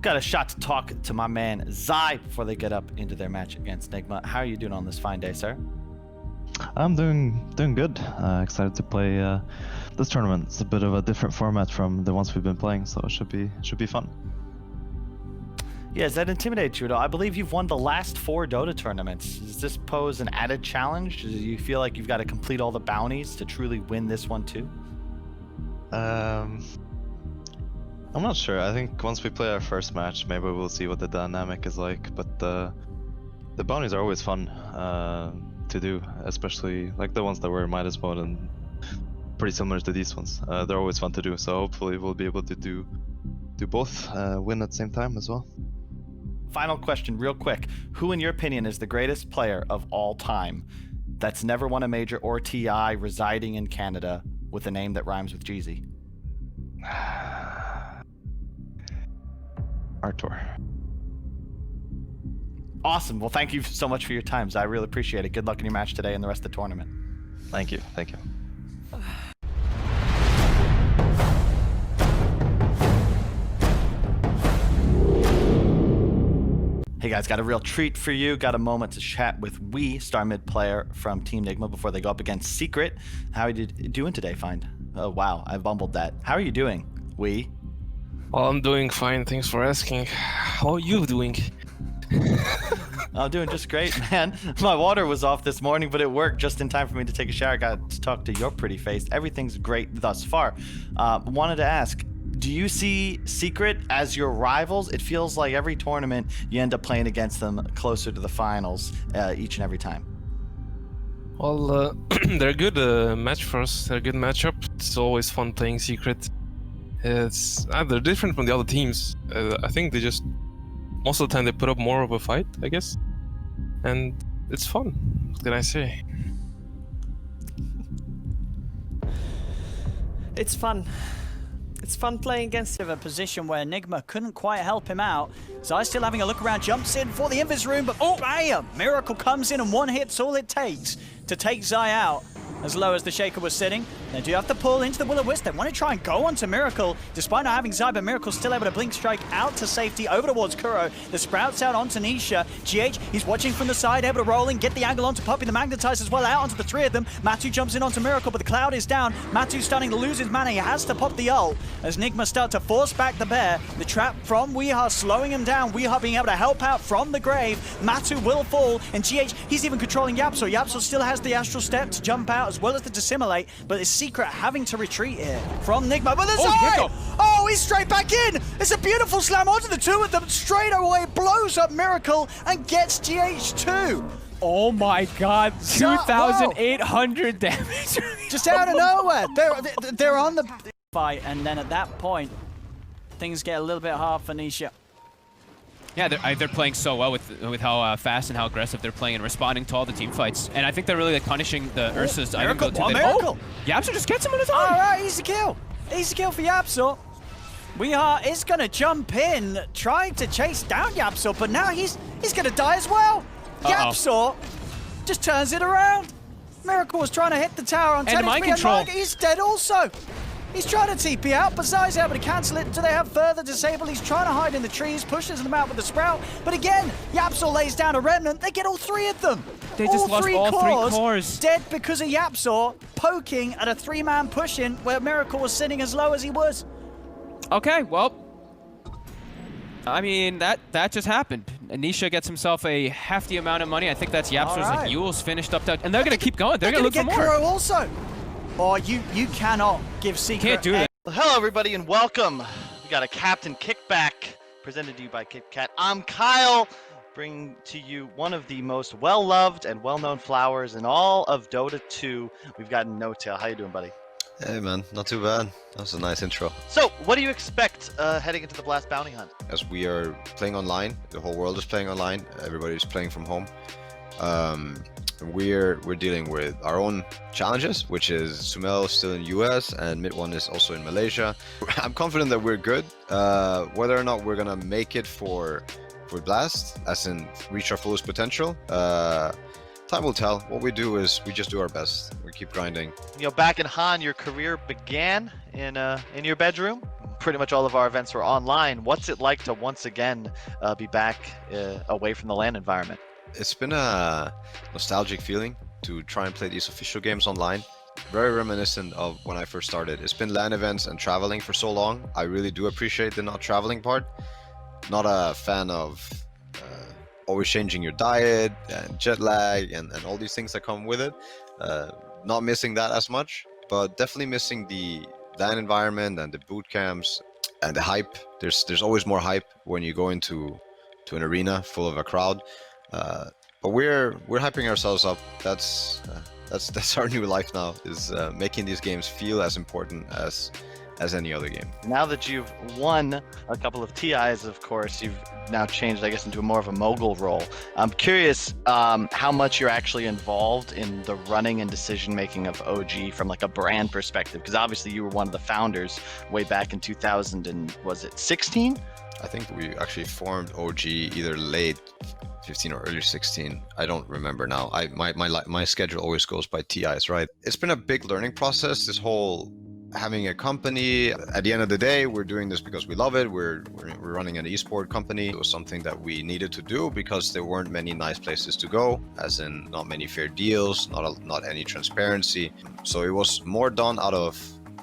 Got a shot to talk to my man Zai before they get up into their match against Nigma. How are you doing on this fine day, sir? I'm doing good. Excited to play this tournament. It's a bit of a different format from the ones we've been playing, so it should be fun. Yeah, does that intimidate you at all? I believe you've won the last 4 Dota tournaments. Does this pose an added challenge? Do you feel like you've got to complete all the bounties to truly win this one too? I'm not sure. I think once we play our first match, maybe we'll see what the dynamic is like. But the bounties are always fun to do, especially like the ones that were Midas mode and pretty similar to these ones. They're always fun to do. So hopefully we'll be able to do both, win at the same time as well. Final question, real quick. Who, in your opinion, is the greatest player of all time that's never won a major or TI residing in Canada with a name that rhymes with Jeezy? Artur. Awesome. Well, thank you so much for your time. I really appreciate it. Good luck in your match today and the rest of the tournament. Thank you. Thank you. Hey guys, got a real treat for you. Got a moment to chat with star mid player from Team Nigma before they go up against Secret. How are you doing today, Find? Oh wow, I bumbled that. How are you doing, Well, I'm doing fine, thanks for asking. How are you doing? I'm doing just great, man. My water was off this morning, but it worked just in time for me to take a shower. Got to talk to your pretty face. Everything's great thus far. Wanted to ask, do you see Secret as your rivals? It feels like every tournament you end up playing against them closer to the finals each and every time. Well, they're a good match for us. They're a good matchup. It's always fun playing Secret. They're different from the other teams. I think they just, most of the time they put up more of a fight, I guess. And it's fun. What can I say? It's fun. It's fun playing against a position where Nigma couldn't quite help him out. Zai still having a look around, jumps in for the invis room, but oh, bam! Miracle comes in and one hit's all it takes to take Zai out. As low as the Shaker was sitting, they do have to pull into the Will-O-Wisp. They want to try and go onto Miracle, despite not having Zai, but Miracle's still able to blink strike out to safety, over towards Kuro. The Sprouts out onto Nisha. GH, he's watching from the side, able to roll in, get the angle onto Puppy, the Magnetize as well, out onto the 3 of them. Matu jumps in onto Miracle, but the Cloud is down. Matu's starting to lose his mana, he has to pop the ult. As Nigma start to force back the bear, the trap from Weeha slowing him down. Weeha being able to help out from the grave. Matu will fall, and GH, he's even controlling Yapso. Yapso still has the Astral Step to jump out, as well as the Dissimulate, but it's Secret having to retreat here from Nigma. But there's oh, he's straight back in! It's a beautiful slam onto the 2 of them, straight away blows up Miracle and gets GH2. Oh my god, 2,800 damage. Just out of nowhere. They're on the fight, and then at that point, things get a little bit hard for Nisha. Yeah, they're playing so well with how fast and how aggressive they're playing and responding to all the team fights. And I think they're really like punishing the Ursa's item build too. Miracle! Yapso just gets him on his own. Alright, easy kill. Easy kill for Yapso. Weeha is going to jump in, trying to chase down Yapso, but now he's going to die as well. Yapso just turns it around. Miracle was trying to hit the tower on 10 and mind HP, control. and he's dead also. He's trying to TP out, but Zai's able to cancel it. Do they have further disable? He's trying to hide in the trees, pushes them out with the Sprout. But again, Yapso lays down a Remnant. They get all 3 of them. They just lost all 3 cores. Dead because of Yapso poking at a 3-man push-in where Miracle was sitting as low as he was. Okay, well, I mean, that just happened. Anisha gets himself a hefty amount of money. I think that's Yapso's and Yule's finished up there. And they're going to keep going. They're going to look for more. Kuro also. Oh, you cannot give Secret. Can't do that. Well, hello, everybody, and welcome. We got a Captain Kickback presented to you by KitKat. I'm Kyle, bringing to you one of the most well-loved and well-known flowers in all of Dota 2. We've got Notail. How you doing, buddy? Hey man, not too bad. That was a nice intro. So, what do you expect heading into the Blast Bounty Hunt? As we are playing online, the whole world is playing online, everybody's playing from home. We're dealing with our own challenges, which is Sumel still in US and Mid1 is also in Malaysia. I'm confident that we're good. Whether or not we're gonna make it for Blast, as in reach our fullest potential, time will tell. What we do is we just do our best. We keep grinding. You know, back in Han, your career began in your bedroom. pretty much all of our events were online. What's it like to once again be back away from the LAN environment? It's been a nostalgic feeling to try and play these official games online. Very reminiscent of when I first started. It's been LAN events and traveling for so long. I really do appreciate the not traveling part. Not a fan of always changing your diet and jet lag and all these things that come with it. Not missing that as much, but definitely missing the LAN environment and the boot camps and the hype. There's always more hype when you go into an arena full of a crowd. But we're hyping ourselves up. That's our new life now, is making these games feel as important as any other game. Now that you've won a couple of TIs, of course, you've now changed, I guess, into more of a mogul role. I'm curious how much you're actually involved in the running and decision-making of OG from like a brand perspective, because obviously you were one of the founders way back in 2000 and was it 16? I think we actually formed OG either late 15 or early 16. I don't remember now. My schedule always goes by TIs, right? It's been a big learning process, this whole having a company. At the end of the day, we're doing this because we love it. We're running an esport company. It was something that we needed to do because there weren't many nice places to go, as in not many fair deals, not any transparency. So it was more done out of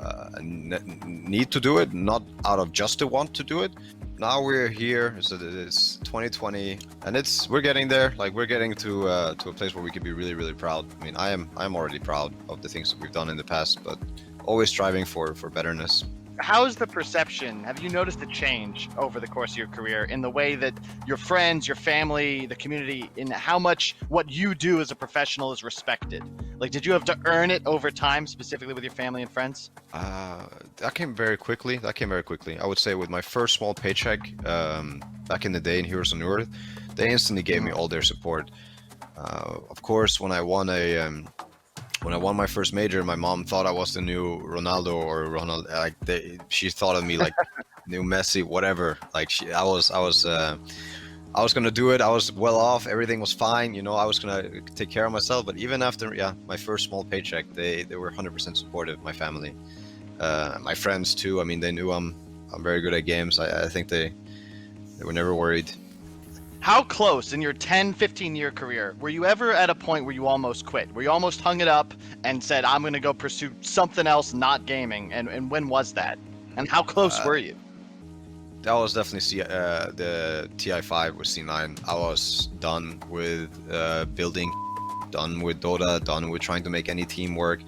a need to do it, not out of just a want to do it. Now we're here, so it's 2020, and we're getting there. Like, we're getting to a place where we can be really, really proud. I mean, I'm already proud of the things that we've done in the past, but always striving for betterness. How's the perception? Have you noticed a change over the course of your career in the way that your friends, your family, the community, in how much what you do as a professional is respected? Like, did you have to earn it over time, specifically with your family and friends? That came very quickly. I would say with my first small paycheck back in the day in Heroes on Earth, they instantly gave me all their support. Of course, when I won my first major, my mom thought I was the new Ronaldo or Ronald. Like, she thought of me like new Messi, whatever. Like, I was gonna do it. I was well off. Everything was fine. You know, I was gonna take care of myself. But even after, my first small paycheck, they were 100% supportive. My family, my friends too. I mean, they knew I'm very good at games. I think they were never worried. How close in your 10, 15-year career were you ever at a point where you almost quit? Where you almost hung it up and said, I'm going to go pursue something else, not gaming? And when was that? And how close were you? That was definitely the TI5 with C9. I was done with building, done with Dota, done with trying to make any team work.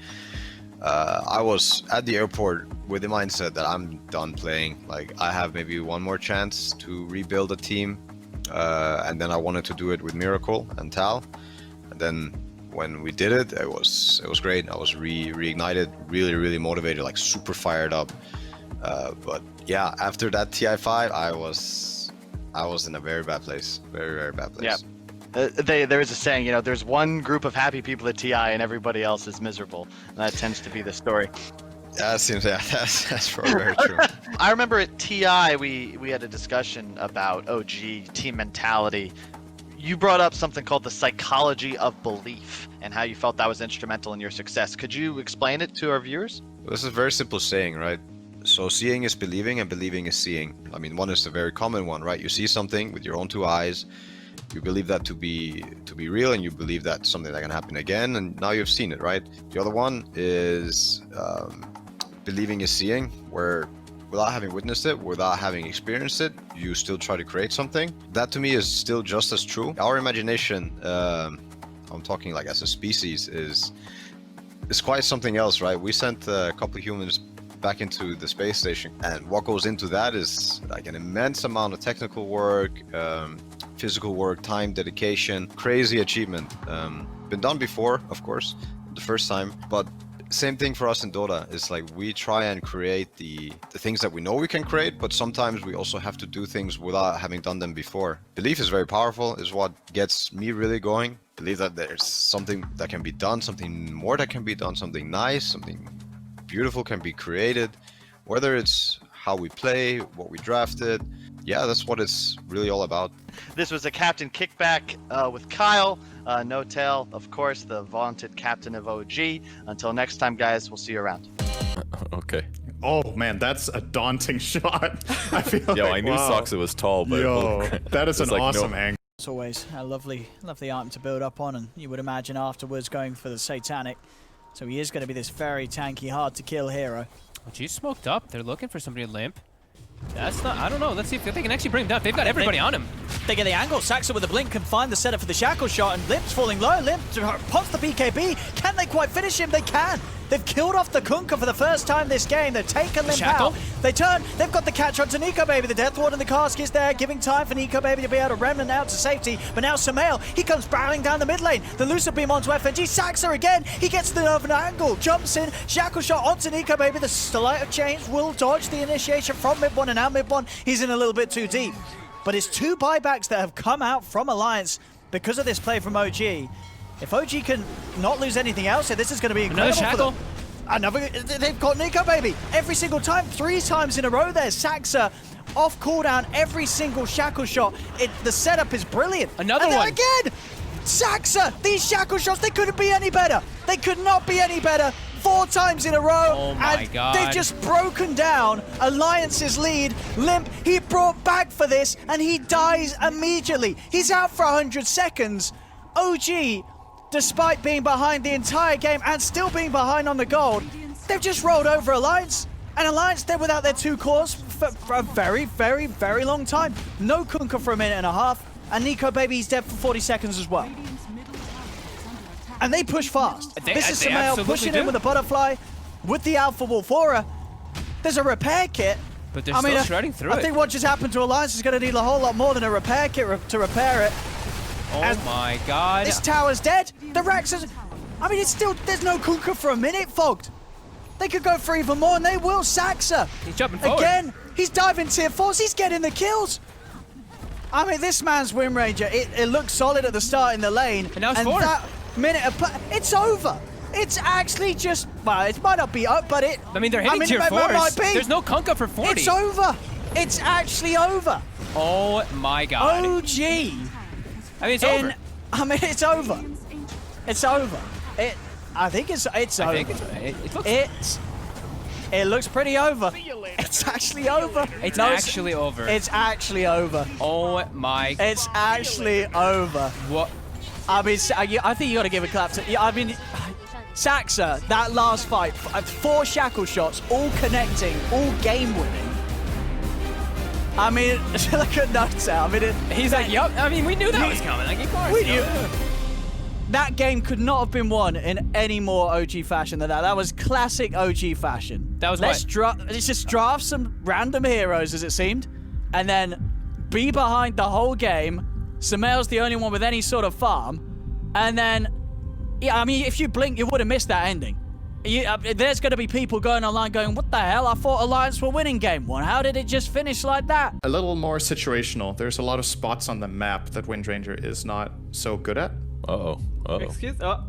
I was at the airport with the mindset that I'm done playing. Like, I have maybe one more chance to rebuild a team. And then I wanted to do it with Miracle and Tal. And then when we did it, it was great. I was reignited, really, really motivated, like super fired up. But yeah, after that TI5, I was in a very bad place, very, very bad place. Yeah. There is a saying, you know, there's one group of happy people at TI and everybody else is miserable. And that tends to be the story. That seems, that's probably very true. I remember at TI, we had a discussion about OG team mentality. You brought up something called the psychology of belief and how you felt that was instrumental in your success. Could you explain it to our viewers? This is a very simple saying, right? So seeing is believing and believing is seeing. I mean, one is a very common one, right? You see something with your own two eyes, you believe that to be real, and you believe that's something that can happen again, and now you've seen it, right? The other one is believing is seeing, where without having witnessed it, without having experienced it, you still try to create something. That to me is still just as true. Our imagination, I'm talking like as a species, is quite something else, right? We sent a couple of humans back into the space station, and what goes into that is like an immense amount of technical work, physical work, time, dedication, crazy achievement. Been done before, of course, the first time, but same thing for us in Dota. It's like we try and create the things that we know we can create, but sometimes we also have to do things without having done them before. Belief is very powerful, is what gets me really going. Believe that there's something that can be done, something more that can be done, something nice, something beautiful can be created, whether it's how we play, what we drafted. Yeah, that's what it's really all about. This was a Captain Kickback with Kyle. Notail, of course, the vaunted captain of OG. Until next time, guys, we'll see you around. Okay. Oh man, that's a daunting shot. I feel Yo, like, I knew wow. Saksa was tall, but Yo, that is an like, awesome no. angle. It's always a lovely item to build up on, and you would imagine afterwards going for the Satanic. So he is going to be this very tanky, hard to kill hero. Well, G's smoked up. They're looking for somebody to limp. That's not, I don't know. Let's see if they can actually bring him down. They've got everybody on him. They get the angle. Saksa with the blink can find the setup for the shackle shot, and Limp's falling low. Limp pops the BKB. Can they quite finish him? They can. They've killed off the Kunkka for the first time this game. They've taken Limp out. They turn. They've got the catch onto Nico Baby. The Death Ward and the cask is there, giving time for Nico Baby to be able to remnant out to safety. But now Sumail, he comes barreling down the mid lane. The Lucid Beam onto FNG. Saksa again. He gets the Nerve angle. Jumps in. Shackle shot onto Nico Baby. The Sleight of Chains will dodge the initiation from mid one, and now mid one, he's in a little bit too deep. But it's 2 buybacks that have come out from Alliance because of this play from OG. If OG can not lose anything else, this is going to be incredible. Another shackle. They've got Nico Baby every single time, 3 times in a row there. Saksa off cooldown every single shackle shot. The setup is brilliant. Another one. Again, Saksa, these shackle shots, they couldn't be any better. They could not be any better. 4 times in a row. Oh my and God. They've just broken down Alliance's lead. Limp, he brought back for this, and he dies immediately. He's out for 100 seconds. OG, despite being behind the entire game and still being behind on the gold, they've just rolled over Alliance. And Alliance, they're without their 2 cores for a very, very, very long time. No Kunkka for a minute and a half, and Nico Baby's dead for 40 seconds as well. And they push fast. This is Sumail pushing in with a butterfly, with the Alpha Wolf Aura. There's a repair kit. But they're still shredding through it. I think what just happened to Alliance is going to need a whole lot more than a repair kit to repair it. Oh my God. This tower's dead. The Rax is... I mean, it's still... There's no Kunkka for a minute, Fogged. They could go for even more, and they will. Saksa. He's jumping forward. Again, he's diving tier 4s. He's getting the kills. I mean, this man's Win Ranger, it looked solid at the start in the lane. And now it's 4. That minute of play, it's over. It's actually just... Well, it might not be up, but it... I mean, they're hitting tier 4s. Might be. There's no Kunkka for 40. It's over. It's actually over. Oh my God. OG. I mean, it's over. I mean, it's over. It's over. I think it's over. It looks pretty over. It's actually over. It's actually over. It's actually over. Oh my. It's actually over. What? I mean, I think you got to give a clap to. I mean, Saksa, that last fight, 4 shackle shots, all connecting, all game winning. I mean, like a Notail. I mean, He's like, yup. I mean, we knew that was coming. Like, of course. We knew. That game could not have been won in any more OG fashion than that. That was classic OG fashion. That was let's just draft some random heroes, as it seemed, and then be behind the whole game. Sumail's the only one with any sort of farm, and then, yeah, I mean, if you blink, you would have missed that ending. There's going to be people going online going, what the hell? I thought Alliance were winning game 1. How did it just finish like that? A little more situational. There's a lot of spots on the map that Wind Ranger is not so good at. Uh-oh. Uh-oh. Excuse? Oh.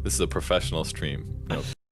This is a professional stream. Nope.